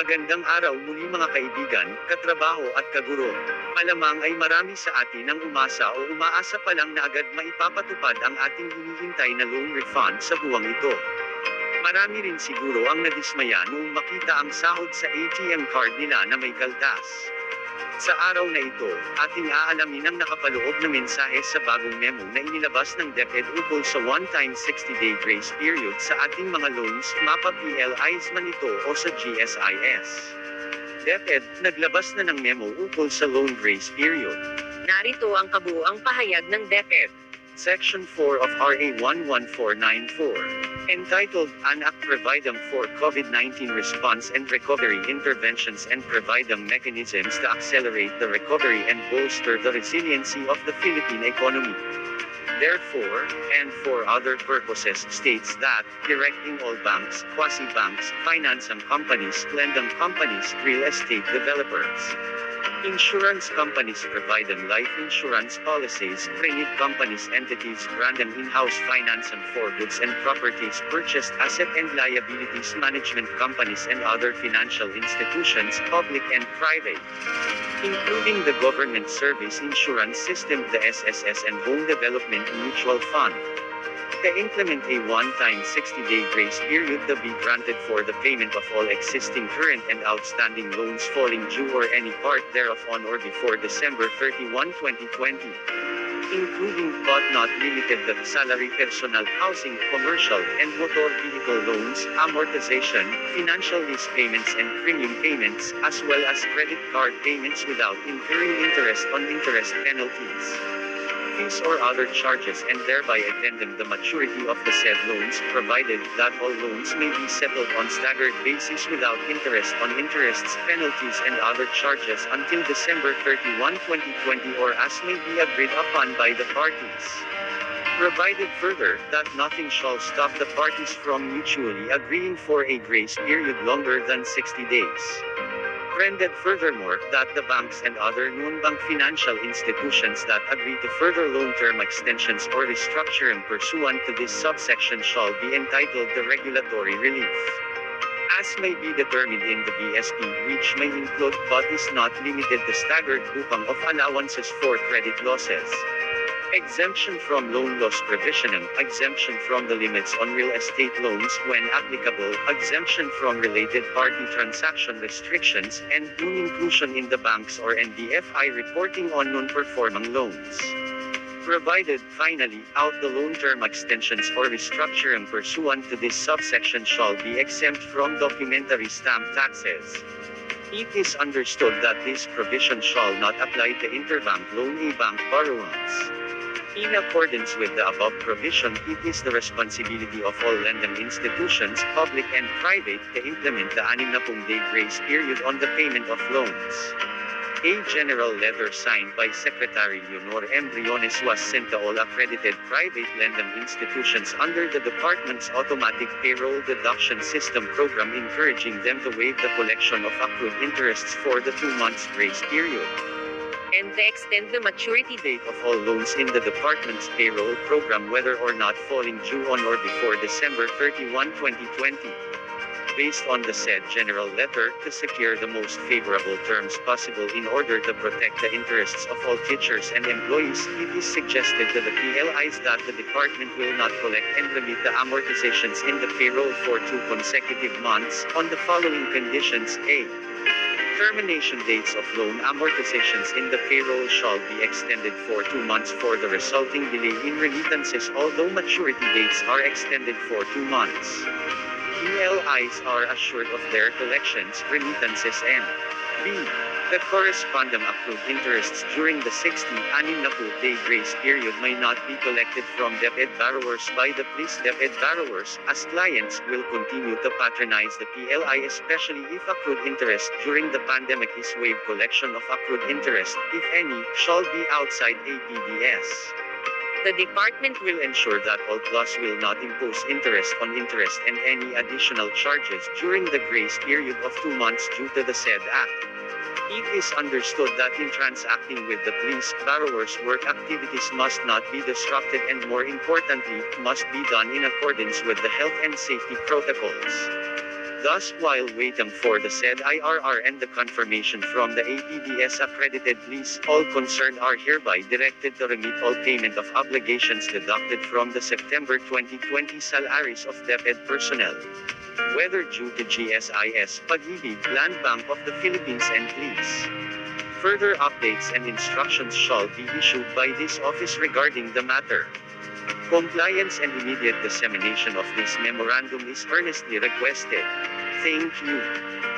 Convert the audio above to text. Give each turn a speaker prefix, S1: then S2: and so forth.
S1: Magandang araw muli mga kaibigan, katrabaho at kaguro. Malamang ay marami sa atin ang umasa o umaasa pa lang na agad maipapatupad ang ating hinihintay na loan refund sa buwang ito. Marami rin siguro ang nadismaya noong makita ang sahod sa ATM card nila na may kaltas. Sa araw na ito, ating aalamin ang nakapaloob na mensahe sa bagong memo na inilabas ng DEPED ukol sa one-time 60-day grace period sa ating mga loans, mapa PLIs man ito o sa GSIS. DEPED, naglabas na ng memo ukol sa loan grace period.
S2: Narito ang kabuuang pahayag ng DEPED.
S1: Section 4 of RA 11494, entitled, An Act Providing for COVID-19 Response and Recovery Interventions and Providing Mechanisms to Accelerate the Recovery and Bolster the Resiliency of the Philippine Economy. Therefore, and for other purposes, states that, directing all banks, quasi-banks, financing companies, lending companies, real estate developers, insurance companies providing life insurance policies, credit companies entities branding in-house financing for goods and properties purchased, asset and liabilities management companies and other financial institutions, public and private, including the Government Service Insurance System, the SSS and Home Development Mutual Fund, to implement a one-time 60-day grace period to be granted for the payment of all existing current and outstanding loans falling due or any part thereof on or before December 31, 2020, including but not limited to salary, personal, housing, commercial, and motor vehicle loans, amortization, financial lease payments and premium payments, as well as credit card payments without incurring interest on interest penalties, fees or other charges, and thereby extending the maturity of the said loans, provided that all loans may be settled on staggered basis without interest on interests, penalties and other charges until December 31, 2020 or as may be agreed upon by the parties. Provided further, that nothing shall stop the parties from mutually agreeing for a grace period longer than 60 days. Rendered furthermore, that the banks and other non-bank financial institutions that agree to further loan term extensions or restructuring pursuant to this subsection shall be entitled to regulatory relief, as may be determined in the BSP, which may include but is not limited to staggered bukang of allowances for credit losses, exemption from loan loss provisioning, exemption from the limits on real estate loans when applicable, exemption from related party transaction restrictions, and non-inclusion in the banks or NDFI reporting on non-performing loans. Provided, finally, out the loan term extensions or restructuring pursuant to this subsection shall be exempt from documentary stamp taxes. It is understood that this provision shall not apply to interbank loan bank borrowings. In accordance with the above provision, it is the responsibility of all lending institutions, public and private, to implement the 60-day grace period on the payment of loans. A general letter signed by Secretary Leonor M. Briones was sent to all accredited private lending institutions under the Department's Automatic Payroll Deduction System program, encouraging them to waive the collection of accrued interests for the 2 months grace period,
S2: And to extend the maturity
S1: date of all loans in the Department's payroll program whether or not falling due on or before December 31, 2020. Based on the said general letter, to secure the most favorable terms possible in order to protect the interests of all teachers and employees, it is suggested to the PLIs that the Department will not collect and remit the amortizations in the payroll for 2 consecutive months, on the following conditions: A. Termination dates of loan amortizations in the payroll shall be extended for 2 months for the resulting delay in remittances, although maturity dates are extended for 2 months. PLIs are assured of their collections, remittances and B. The corresponding accrued interests during the 60-day grace period may not be collected from DEPED borrowers by the please DEPED borrowers, as clients will continue to patronize the PLI, especially if accrued interest during the pandemic is waived. Collection of accrued interest, if any, shall be outside APDS.
S2: The Department
S1: Will ensure that all clause will not impose interest on interest and any additional charges during the grace period of 2 months due to the said Act. It is understood that in transacting with the police, borrowers' work activities must not be disrupted and, more importantly, must be done in accordance with the health and safety protocols. Thus, while waiting for the said IRR and the confirmation from the APDS accredited lease, all concerned are hereby directed to remit all payment of obligations deducted from the September 2020 salaries of DEPED personnel, whether due to GSIS, Pag-ibig, Land Bank of the Philippines and Police. Further updates and instructions shall be issued by this office regarding the matter. Compliance and immediate dissemination of this memorandum is earnestly requested. Thank you.